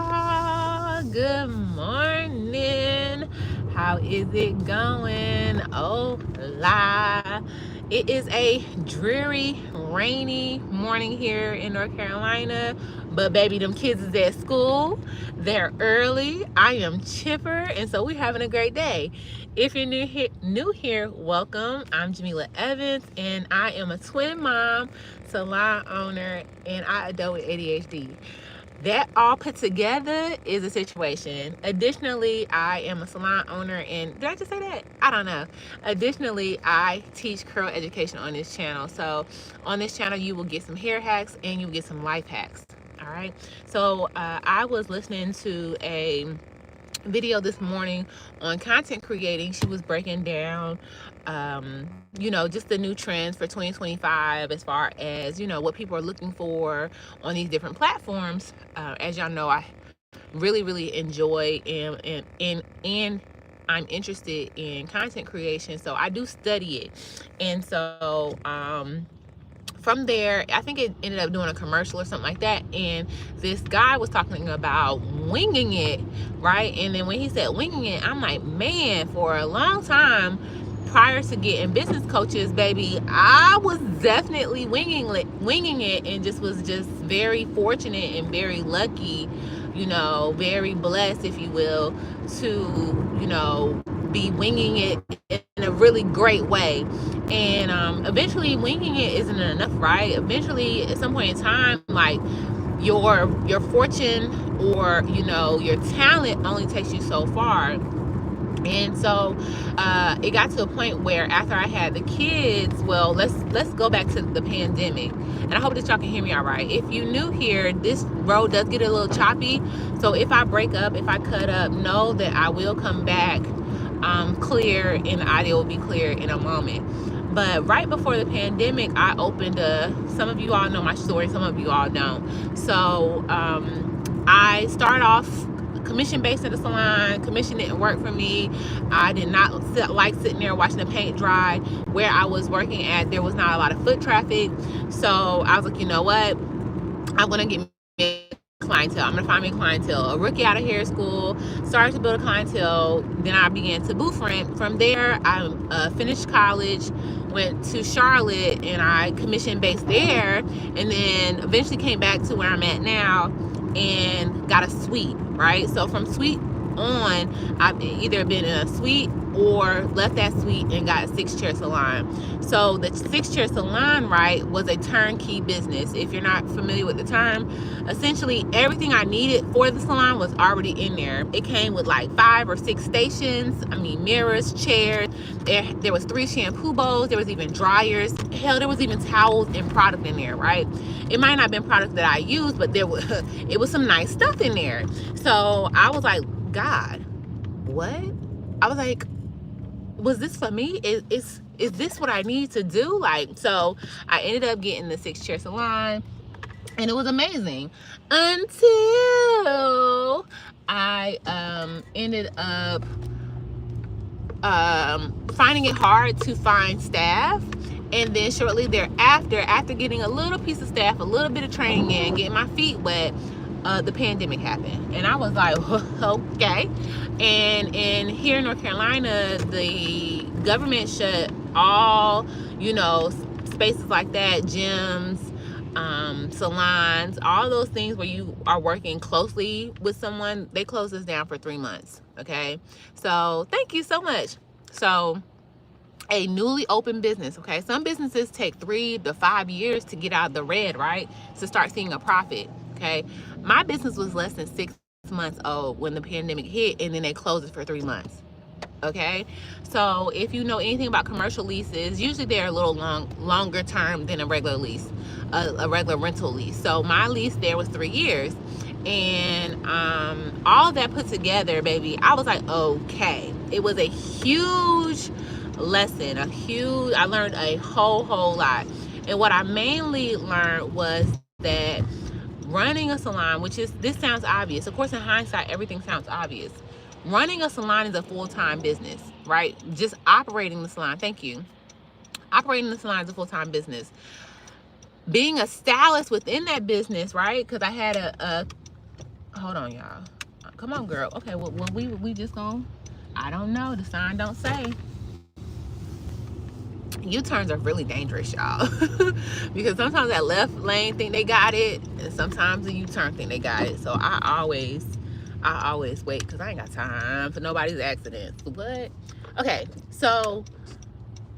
y'all. Good morning. How is it going? Hola. It is a dreary, rainy morning here in North Carolina, but baby, them kids is at school. They're early. I am chipper, and so we're having a great day. If you're new here, welcome. I'm Jamila Evans, and I am a twin mom, salon owner, and I adult with ADHD. That all put together is a situation. Additionally, I am a salon owner, and did I just say that? I don't know. Additionally, I teach curl education on this channel. So on this channel, you will get some hair hacks and you will get some life hacks. All right. So I was listening to a video this morning on content creating. She was breaking down just the new trends for 2025 as far as what people are looking for on these different platforms. As y'all know, I really enjoy and I'm interested in content creation, so I do study it. And so from there, I think it ended up doing a commercial or something like that, and this guy was talking about winging it, right? And then when he said winging it, I'm like, man, for a long time prior to getting business coaches, baby, I was definitely winging it, and was just very fortunate and very lucky, very blessed, if you will, to be winging it in a really great way. And eventually winging it isn't enough, right? Eventually at some point in time, like your fortune or your talent only takes you so far. And so it got to a point where after I had the kids, well, let's go back to the pandemic. And I hope that y'all can hear me all right. If you new here, this road does get a little choppy. So if I break up, if I cut up, know that I will come back clear, and the audio will be clear in a moment. But right before the pandemic, I opened some of you all know my story, some of you all don't. So I started off commission-based at a salon. Commission didn't work for me. I did not like sitting there watching the paint dry. Where I was working at, there was not a lot of foot traffic. So I was like, you know what? I'm going to get me clientele. I'm gonna find me a clientele. A rookie out of hair school, started to build a clientele. Then I began to booth-rent. From there, I finished college, went to Charlotte, and I commission based there, and then eventually came back to where I'm at now and got a suite, right? So from suite on, I've either been in a suite or left that suite and got a 6-chair salon. So the 6-chair salon, right, was a turnkey business. If you're not familiar with the term, essentially everything I needed for the salon was already in there. It came with like 5 or 6 stations. I mean, mirrors, chairs. There was 3 shampoo bowls. There was even dryers. Hell, there was even towels and product in there, right? It might not have been product that I used, but it was some nice stuff in there. So I was like, God, what? I was like, was this for me? Is this what I need to do? Like, so I ended up getting the 6-chair salon, and it was amazing until I ended up finding it hard to find staff. And then shortly thereafter, after getting a little piece of staff, a little bit of training in, getting my feet wet, the pandemic happened. And I was like, okay. And here in North Carolina, the government shut all, spaces like that, gyms, salons, all those things where you are working closely with someone, they closed us down for 3 months. Okay. So thank you so much. So a newly opened business, okay? Some businesses take 3 to 5 years to get out of the red, right? To start seeing a profit, okay? My business was less than 6 months old when the pandemic hit, and then they closed it for 3 months, okay? So if you know anything about commercial leases, usually they're a little longer term than a regular lease, a regular rental lease. So my lease there was 3 years. And all that put together, baby, I was like, okay. It was a huge lesson, I learned a whole lot. And what I mainly learned was that running a salon, this sounds obvious. Of course, in hindsight, everything sounds obvious. Running a salon is a full-time business, right? Just operating the salon, thank you. Operating the salon is a full-time business. Being a stylist within that business, right? Because I had Hold on, y'all. Come on, girl. Okay, well we just gonna, I don't know. The sign don't say. U-turns are really dangerous, y'all. Because sometimes that left lane think they got it, and sometimes the U-turn think they got it. So I always wait, because I ain't got time for nobody's accidents. But okay, so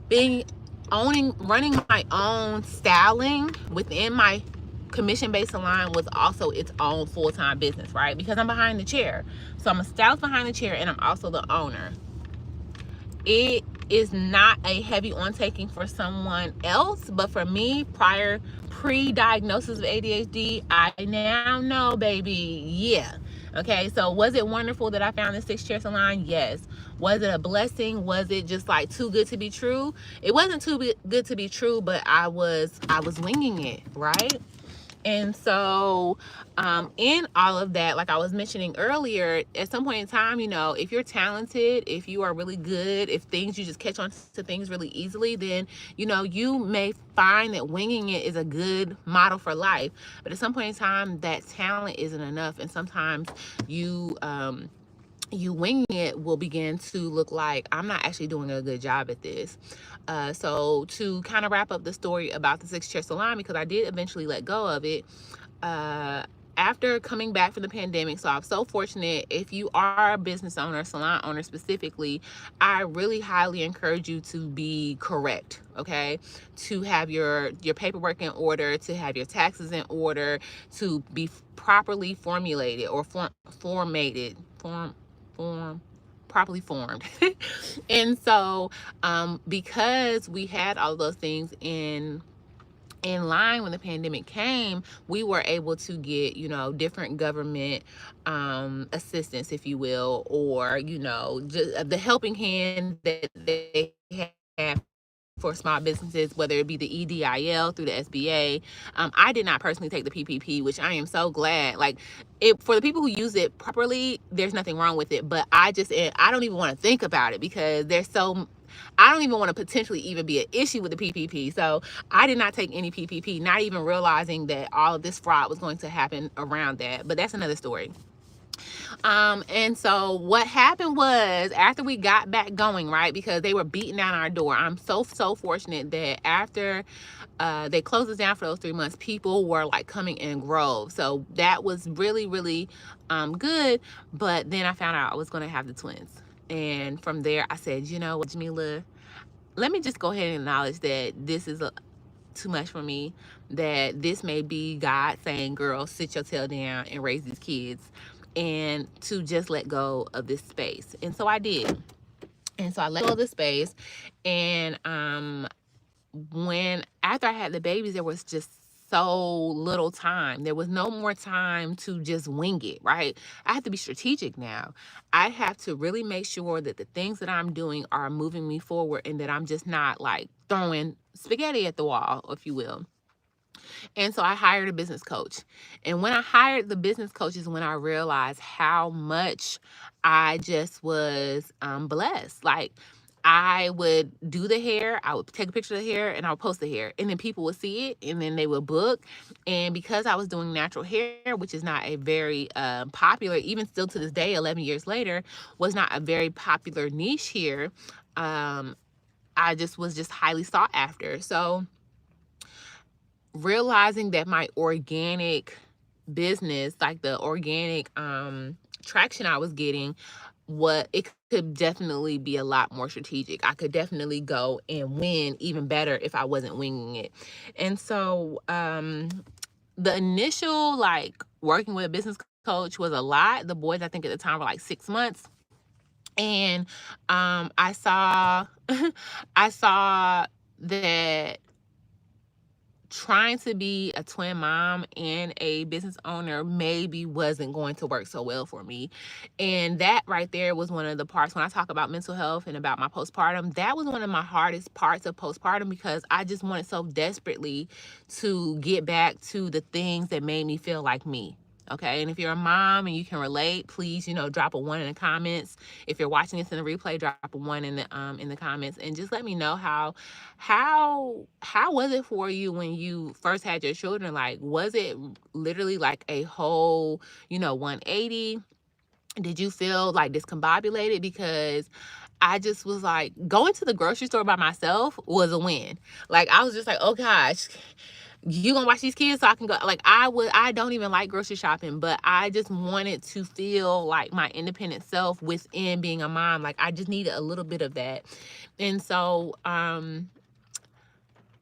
being running my own styling within my commission-based salon was also its own full-time business, right? Because I'm behind the chair. So I'm a stylist behind the chair, and I'm also the owner. It is not a heavy undertaking for someone else, but for me, pre-diagnosis of ADHD, I now know, baby. Yeah. Okay, so was it wonderful that I found the 6-chair salon? Yes. Was it a blessing? Was it just like too good to be true? It wasn't too good to be true, but I was winging it, right? And so, in all of that, like I was mentioning earlier, at some point in time, if you're talented, if you are really good, if you just catch on to things really easily, then, you may find that winging it is a good model for life. But at some point in time, that talent isn't enough. And sometimes you, winging it will begin to look like I'm not actually doing a good job at this. So to kind of wrap up the story about the 6-chair salon, because I did eventually let go of it, after coming back from the pandemic. So I'm so fortunate. If you are a business owner, salon owner specifically, I really highly encourage you to be correct, okay? To have your paperwork in order, to have your taxes in order, to be properly formulated or formatted, properly formed. And so because we had all those things in line when the pandemic came, we were able to get, different government assistance, if you will, or, just the helping hand that they have for small businesses, whether it be the EDIL through the SBA. I did not personally take the PPP, which I am so glad. Like, for the people who use it properly, there's nothing wrong with it. But I don't even want to think about it, because I don't even want to potentially even be an issue with the PPP. So I did not take any PPP, not even realizing that all of this fraud was going to happen around that. But that's another story. And so what happened was, after we got back going, right, because they were beating down our door, I'm so fortunate that after they closed us down for those 3 months, people were like coming in groves. So that was really, really good. But then I found out I was going to have the twins. And from there, I said, you know what, Jamila, let me just go ahead and acknowledge that this is too much for me, that this may be God saying, girl, sit your tail down and raise these kids, and to just let go of this space. And so I did. And so I let go of the space. And after I had the babies, there was just so little time. There was no more time to just wing it, right? I have to be strategic now. I have to really make sure that the things that I'm doing are moving me forward, and that I'm just not like throwing spaghetti at the wall, if you will. And so I hired a business coach. And when I hired the business coach is when I realized how much I just was blessed. Like, I would do the hair, I would take a picture of the hair, and I would post the hair. And then people would see it, and then they would book. And because I was doing natural hair, which is not a very popular, even still to this day, 11 years later, was not a very popular niche here, I just was just highly sought after. So realizing that my organic business, like the organic traction I was getting, it could definitely be a lot more strategic. I could definitely go and win even better if I wasn't winging it. And so the initial, like, working with a business coach was a lot. The boys, I think at the time, were like 6 months. And I saw that trying to be a twin mom and a business owner maybe wasn't going to work so well for me. And that right there was one of the parts, when I talk about mental health and about my postpartum, that was one of my hardest parts of postpartum, because I just wanted so desperately to get back to the things that made me feel like me. Okay. And if you're a mom and you can relate, please, drop a one in the comments. If you're watching this in the replay, drop a one in the comments, and just let me know how was it for you when you first had your children? Like, was it literally like a whole, 180? Did you feel like discombobulated? Because I just was like, going to the grocery store by myself was a win. Like, I was just like, oh gosh, you gonna watch these kids so I can go. Like, I don't even like grocery shopping, but I just wanted to feel like my independent self within being a mom. Like, I just needed a little bit of that. And so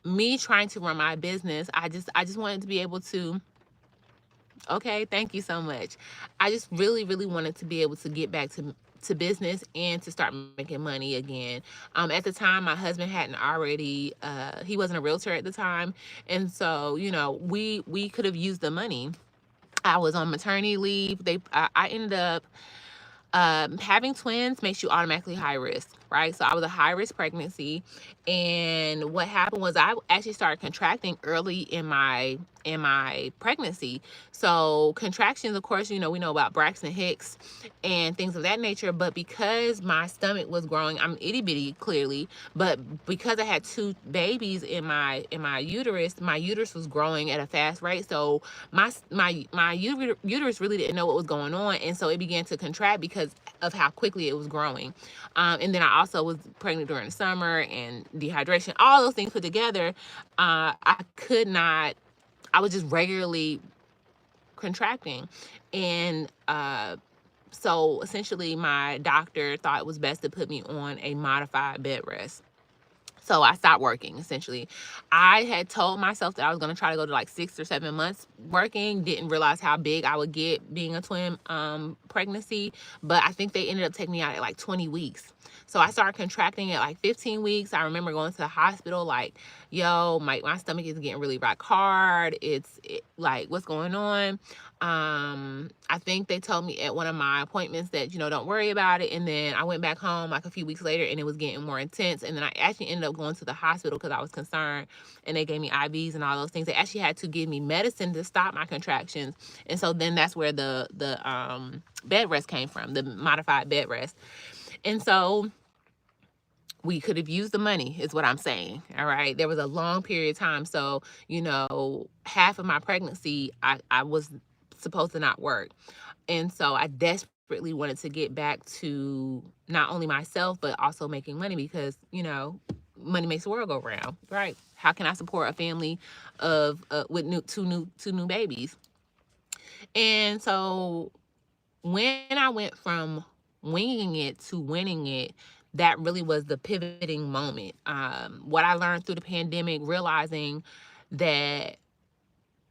me trying to run my business, I just wanted to be able to, okay, thank you so much. I just really, really wanted to be able to get back to business and to start making money again. At the time, my husband hadn't already, he wasn't a realtor at the time. And so, we could have used the money. I was on maternity leave. I ended up having twins makes you automatically high risk, right? So I was a high risk pregnancy, and what happened was I actually started contracting early in my pregnancy. So contractions, of course, we know about Braxton Hicks and things of that nature. But because my stomach was growing, I'm itty bitty clearly, but because I had two babies in my uterus was growing at a fast rate. So my uterus really didn't know what was going on, and so it began to contract because of how quickly it was growing. And then I also was pregnant during the summer, and dehydration, all those things put together, I could not. I was just regularly contracting, and so essentially my doctor thought it was best to put me on a modified bed rest. So I stopped working, essentially. I had told myself that I was going to try to go to like 6 or 7 months working. Didn't realize how big I would get being a twin pregnancy. But I think they ended up taking me out at like 20 weeks. So I started contracting at like 15 weeks. I remember going to the hospital like, yo, my stomach is getting really rock hard. Like, what's going on? I think they told me at one of my appointments that, don't worry about it. And then I went back home like a few weeks later, and it was getting more intense. And then I actually ended up going to the hospital because I was concerned, and they gave me IVs and all those things. They actually had to give me medicine to stop my contractions. And so then that's where the bed rest came from, the modified bed rest. And so we could have used the money, is what I'm saying. All right. There was a long period of time. So, half of my pregnancy, I was supposed to not work. And so I desperately wanted to get back to not only myself, but also making money, because, money makes the world go round, right? How can I support a family of with two new babies? And so when I went from winging it to winning it, that really was the pivoting moment. What I learned through the pandemic, realizing that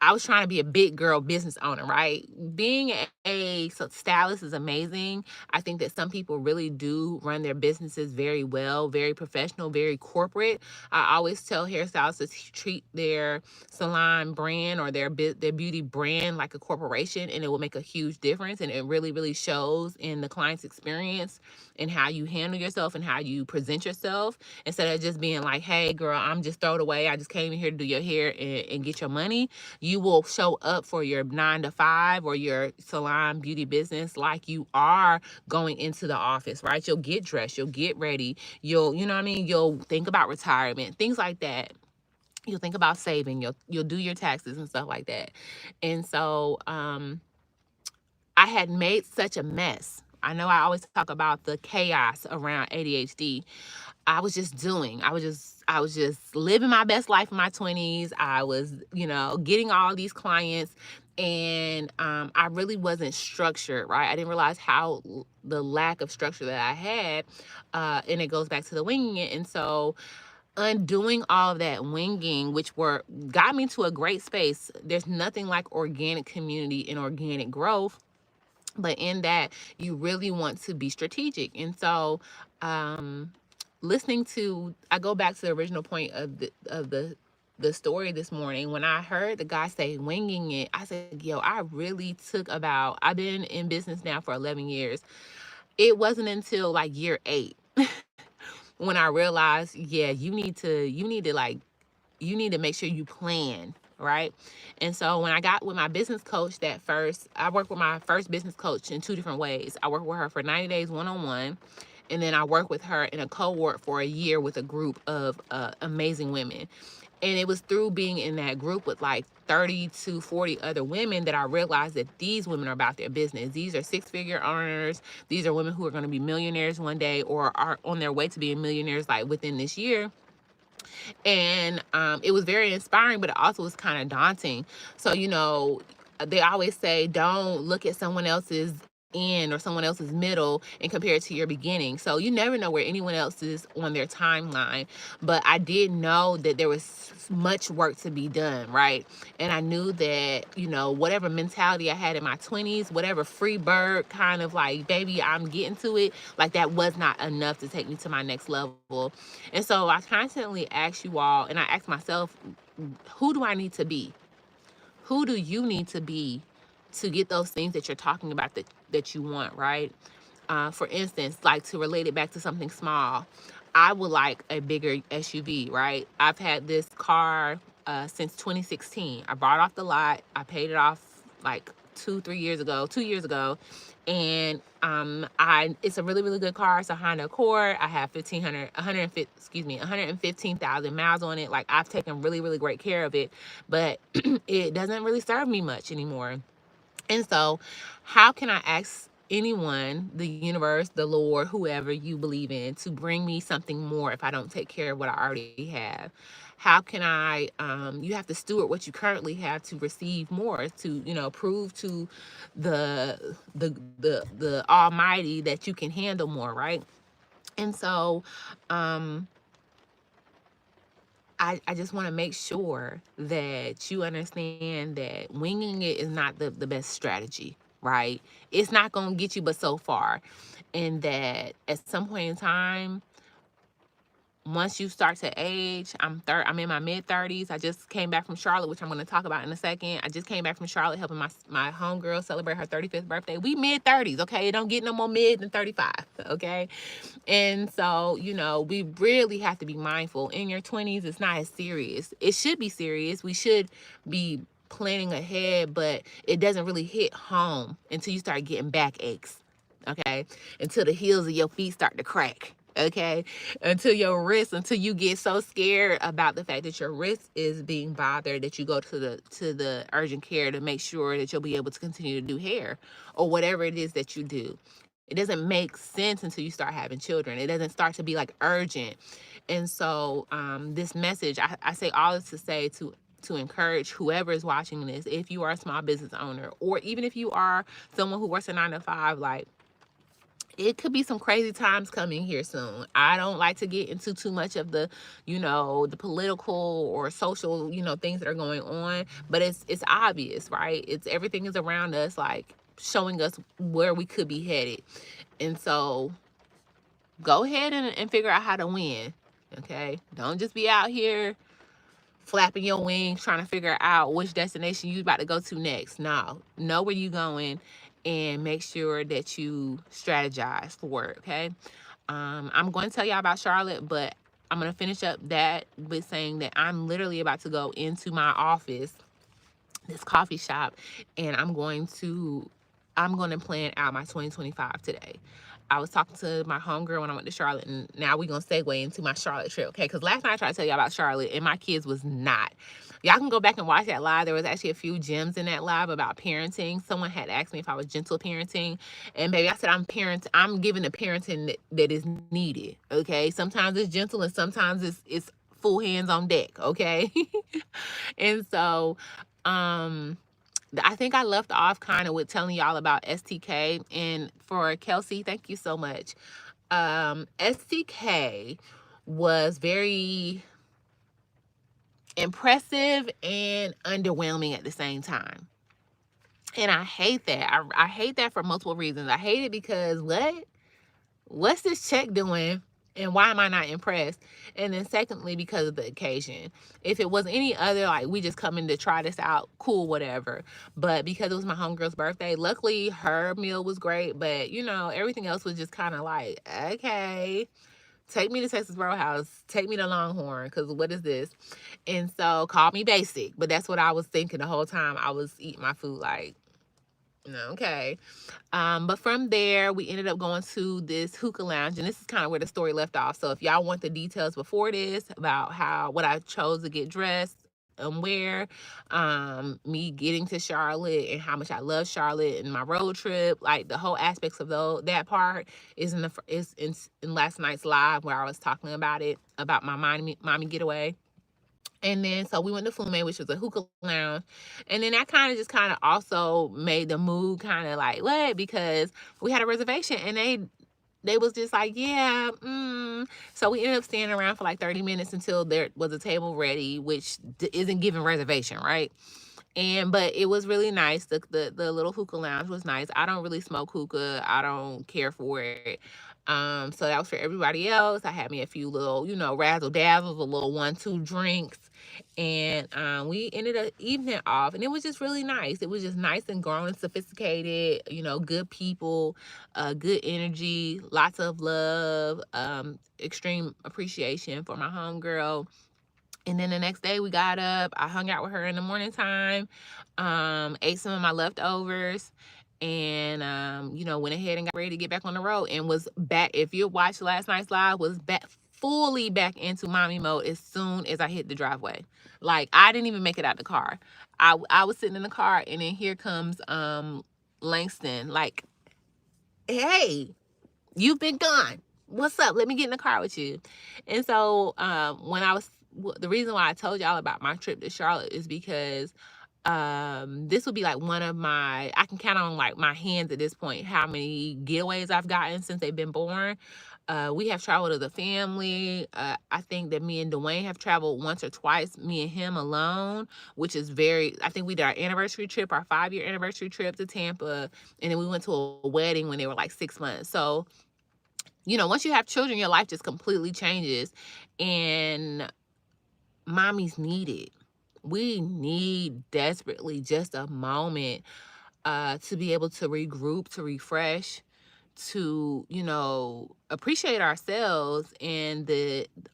I was trying to be a big girl business owner, right? Being a stylist is amazing. I think that some people really do run their businesses very well, very professional, very corporate. I always tell hairstylists to treat their salon brand or their beauty brand like a corporation, and it will make a huge difference. And it really, really shows in the client's experience and how you handle yourself and how you present yourself, instead of just being like, hey, girl, I'm just thrown away. I just came in here to do your hair and get your money. You will show up for your 9 to 5 or your salon beauty business like you are going into the office, right? You'll get dressed, you'll get ready, you know what I mean? You'll think about retirement, things like that. You'll think about saving, you'll do your taxes and stuff like that. And so I had made such a mess. I know I always talk about the chaos around ADHD. I was just doing. I was just living my best life in my 20s. I was, getting all these clients, and I really wasn't structured, right? I didn't realize how the lack of structure that I had, and it goes back to the winging it. And so undoing all of that winging, which got me to a great space. There's nothing like organic community and organic growth. But in that, you really want to be strategic. And so I go back to the original point of the story this morning. When I heard the guy say winging it, I said, yo, I've been in business now for 11 years. It wasn't until like year 8 when I realized, yeah, you need to make sure you plan, right? And so when I got with my business coach, I worked with my first business coach in two different ways. I worked with her for 90 days one-on-one, and then I worked with her in a cohort for a year with a group of amazing women. And it was through being in that group with like 30 to 40 other women that I realized that these women are about their business. These are six-figure earners. These are women who are going to be millionaires one day, or are on their way to being millionaires like within this year. And it was very inspiring, but it also was kind of daunting. So, they always say, don't look at someone else's end or someone else's middle and compare it to your beginning. So you never know where anyone else is on their timeline. But I did know that there was much work to be done, right? And I knew that, whatever mentality I had in my 20s, whatever free bird kind of like, baby, I'm getting to it, like that was not enough to take me to my next level. And so I constantly ask you all, and I ask myself, who do I need to be? Who do you need to be to get those things that you're talking about that you want, right? For instance, like to relate it back to something small, I would like a bigger SUV, right? I've had this car since 2016. I bought it off the lot. I paid it off like 2 years ago. And it's a really, really good car. It's a Honda Accord. I have 115,000 miles on it. Like, I've taken really, really great care of it, but it doesn't really serve me much anymore. And so, how can I ask anyone, the universe, the Lord, whoever you believe in, to bring me something more if I don't take care of what I already have? How can I, you have to steward what you currently have to receive more, to, prove to the Almighty that you can handle more, right? And so, I just want to make sure that you understand that winging it is not the best strategy, right? It's not going to get you but so far. And that at some point in time, once you start to age, I'm in my mid-30s. I just came back from Charlotte, which I'm going to talk about in a second. I just came back from Charlotte helping my homegirl celebrate her 35th birthday. We mid-30s, okay? It don't get no more mid than 35, okay? And so, we really have to be mindful. In your 20s, it's not as serious. It should be serious. We should be planning ahead, but it doesn't really hit home until you start getting backaches, okay? Until the heels of your feet start to crack, okay? Until you get so scared about the fact that your wrist is being bothered that you go to the urgent care to make sure that you'll be able to continue to do hair or whatever it is that you do. It doesn't make sense until you start having children. It doesn't start to be like urgent. And so this message, I say all this to say to encourage whoever is watching this, if you are a small business owner, or even if you are someone who works a 9 to 5, like, it could be some crazy times coming here soon. I don't like to get into too much of the, the political or social, things that are going on, but it's obvious, right? Everything is around us, like showing us where we could be headed. And so go ahead and figure out how to win. Okay. Don't just be out here flapping your wings trying to figure out which destination you about to go to next. No, know where you going and make sure that you strategize for it. Okay. I'm going to tell y'all about Charlotte, but I'm going to finish up that with saying that I'm literally about to go into my office, this coffee shop, and I'm going to plan out my 2025 today. I was talking to my homegirl when I went to Charlotte, and now we're going to segue into my Charlotte trip, okay? Because last night I tried to tell y'all about Charlotte, and my kids was not. Y'all can go back and watch that live. There was actually a few gems in that live about parenting. Someone had asked me if I was gentle parenting, and baby, I said I'm giving the parenting that is needed, okay? Sometimes it's gentle, and sometimes it's full hands on deck, okay? And so, I think I left off kind of with telling y'all about STK. And for Kelsey, thank you so much. STK was very impressive and underwhelming at the same time. And I hate that. I hate that for multiple reasons. I hate it because what's this check doing? And why am I not impressed? And then secondly, because of the occasion. If it was any other, like, we just coming to try this out, cool, whatever. But because it was my homegirl's birthday, luckily her meal was great. But, everything else was just kind of like, okay. take me to Texas Roadhouse, take me to Longhorn, because what is this? And so call me basic, but that's what I was thinking the whole time I was eating my food, like, okay. But from there, we ended up going to this hookah lounge, and this is kind of where the story left off. So if y'all want the details before this about what I chose to get dressed and wear, me getting to Charlotte and how much I love Charlotte and my road trip, like the whole aspects of that part is in last night's live where I was talking about it, about my mommy getaway. And then so we went to Flume, which was a hookah lounge. And then that kind of also made the mood kind of like what? Because we had a reservation and they was just like, yeah, So we ended up standing around for like 30 minutes until there was a table ready, which isn't giving reservation, right? But it was really nice. The little hookah lounge was nice. I don't really smoke hookah. I don't care for it. So that was for everybody else. I had me a few little, razzle dazzles, a little 1-2 drinks. And we ended up evening it off, and it was just really nice. It was just nice and grown and sophisticated, good people, good energy, lots of love, extreme appreciation for my homegirl. And then the next day we got up, I hung out with her in the morning time, ate some of my leftovers, and went ahead and got ready to get back on the road and was back. If you watched last night's live, was back fully back into mommy mode as soon as I hit the driveway. Like, I didn't even make it out the car. I was sitting in the car, and then here comes Langston, like, hey, you've been gone. What's up? Let me get in the car with you. And so the reason why I told y'all about my trip to Charlotte is because this would be like one of I can count on like my hands at this point how many getaways I've gotten since they've been born. We have traveled as a family. I think that me and Dwayne have traveled once or twice, me and him alone, which is I think we did our anniversary trip, our 5-year anniversary trip to Tampa. And then we went to a wedding when they were like 6 months. So, once you have children, your life just completely changes. And mommies need it. We need desperately just a moment to be able to regroup, to refresh, to appreciate ourselves and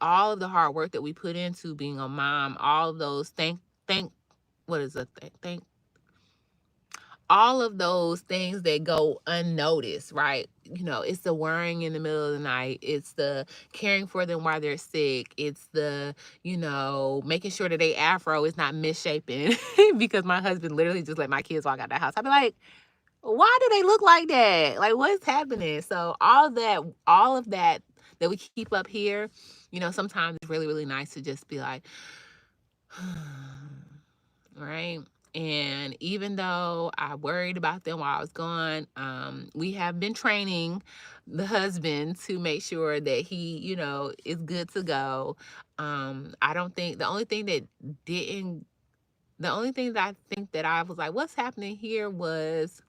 all of the hard work that we put into being a mom. All of those all of those things that go unnoticed, right? It's the worrying in the middle of the night. It's the caring for them while they're sick. It's the, making sure that they afro is not misshapen because my husband literally just let my kids walk out the house. I'd be like, why do they look like that? Like, what's happening? So all of that we keep up here, sometimes it's really, really nice to just be like, right? And even though I worried about them while I was gone, we have been training the husband to make sure that he, is good to go. I don't think the only thing that I think that I was like, what's happening here was,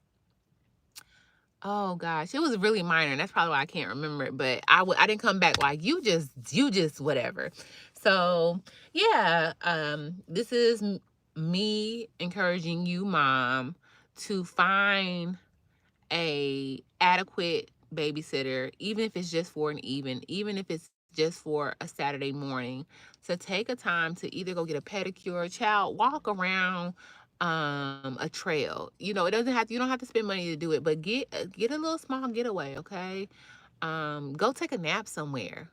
oh gosh, it was really minor, and that's probably why I can't remember it. But I didn't come back like you just whatever. So yeah, this is me encouraging you, mom, to find a adequate babysitter, even if it's just for even if it's just for a Saturday morning, to take a time to either go get a pedicure, child, walk around a trail. You don't have to spend money to do it, but get a little small getaway, okay? Go take a nap somewhere.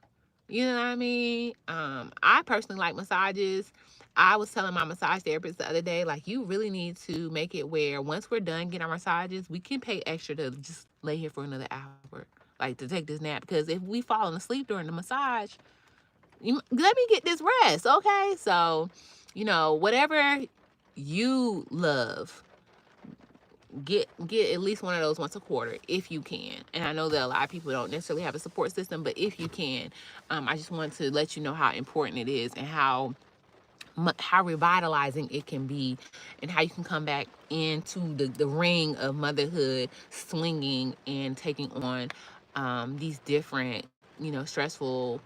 You know what I mean? I personally like massages. I was telling my massage therapist the other day, like, you really need to make it where once we're done getting our massages, we can pay extra to just lay here for another hour, like to take this nap. Because if we falling asleep during the massage, let me get this rest, okay? So, whatever you love, get at least one of those once a quarter if you can. And I know that a lot of people don't necessarily have a support system, but if you can, I just want to let you know how important it is and how revitalizing it can be, and how you can come back into the ring of motherhood, swinging and taking on these different, stressful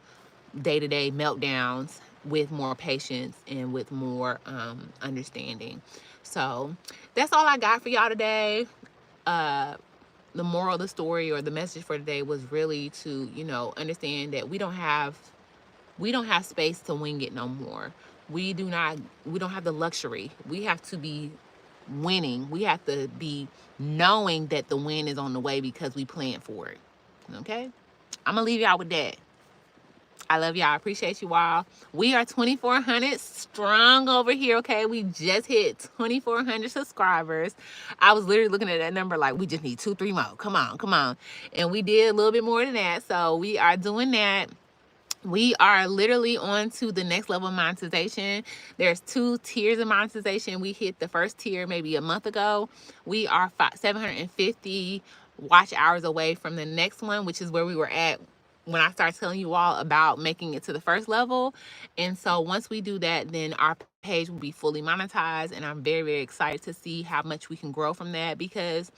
day-to-day meltdowns with more patience and with more understanding. So that's all I got for y'all today. the moral of the story or the message for today was really to, understand that we don't have space to wing it no more. We don't have the luxury. We have to be winning. We have to be knowing that the win is on the way because we planned for it. Okay? I'm gonna leave y'all with that. I love y'all. I appreciate you all. We are 2,400 strong over here, okay? We just hit 2,400 subscribers. I was literally looking at that number like, we just need 2, 3 more. Come on, come on. And we did a little bit more than that. So we are doing that. We are literally on to the next level of monetization. There's 2 tiers of monetization. We hit the first tier maybe a month ago. We are 750 watch hours away from the next one, which is where we were at when I started telling you all about making it to the first level. And so once we do that, then our page will be fully monetized. And I'm very, very excited to see how much we can grow from that, because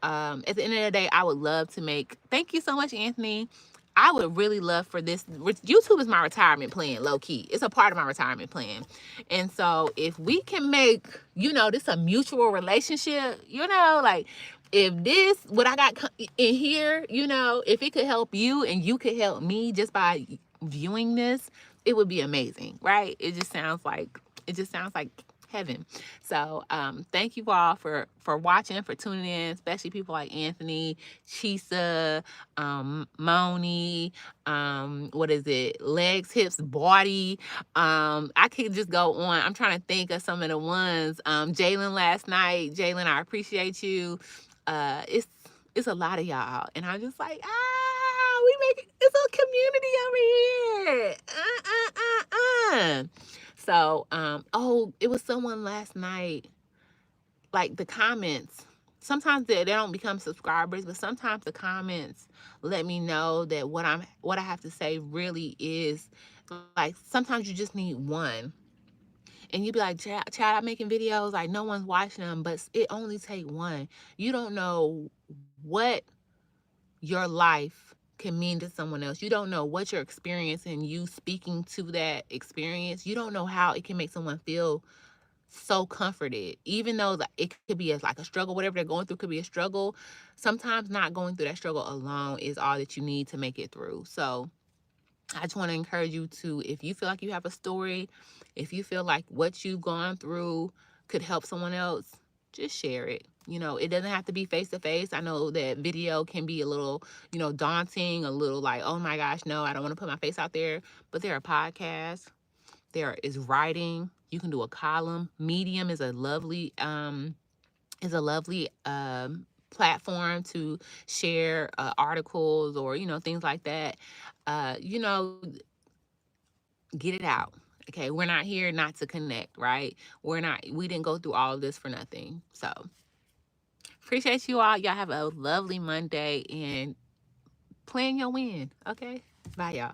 at the end of the day, I would love to make, thank you so much, Anthony. I would really love for this. YouTube is my retirement plan, low key. It's a part of my retirement plan. And so if we can make, this a mutual relationship, like if this, what I got in here, if it could help you and you could help me just by viewing this, it would be amazing, right? It just sounds like heaven. So thank you all for watching, for tuning in, especially people like Anthony, Chisa, Moni, what is it, legs, hips, body. I could just go on. I'm trying to think of some of the ones. Jalen last night. Jalen, I appreciate you. It's a lot of y'all, and I'm just like, we make it's a community over here. So, it was someone last night, like the comments, sometimes they don't become subscribers, but sometimes the comments let me know that what I have to say really is, like, sometimes you just need one. And you be like, Chad, I'm making videos, like no one's watching them, but it only take one. You don't know what your life can mean to someone else. You don't know what you're experiencing, you speaking to that experience. You don't know how it can make someone feel so comforted, even though it could be like a struggle. Whatever they're going through could be a struggle. Sometimes not going through that struggle alone is all that you need to make it through. So I just want to encourage you to, if you feel like you have a story, if you feel like what you've gone through could help someone else, just share it. It doesn't have to be face to face. I know that video can be a little, daunting, a little like, oh my gosh, no, I don't want to put my face out there. But there are podcasts, there is writing. You can do a column. Medium is a lovely platform to share articles or things like that. Get it out. Okay, we're not here not to connect, right? We didn't go through all of this for nothing. So appreciate you all. Y'all have a lovely Monday and plan your win. Okay, bye y'all.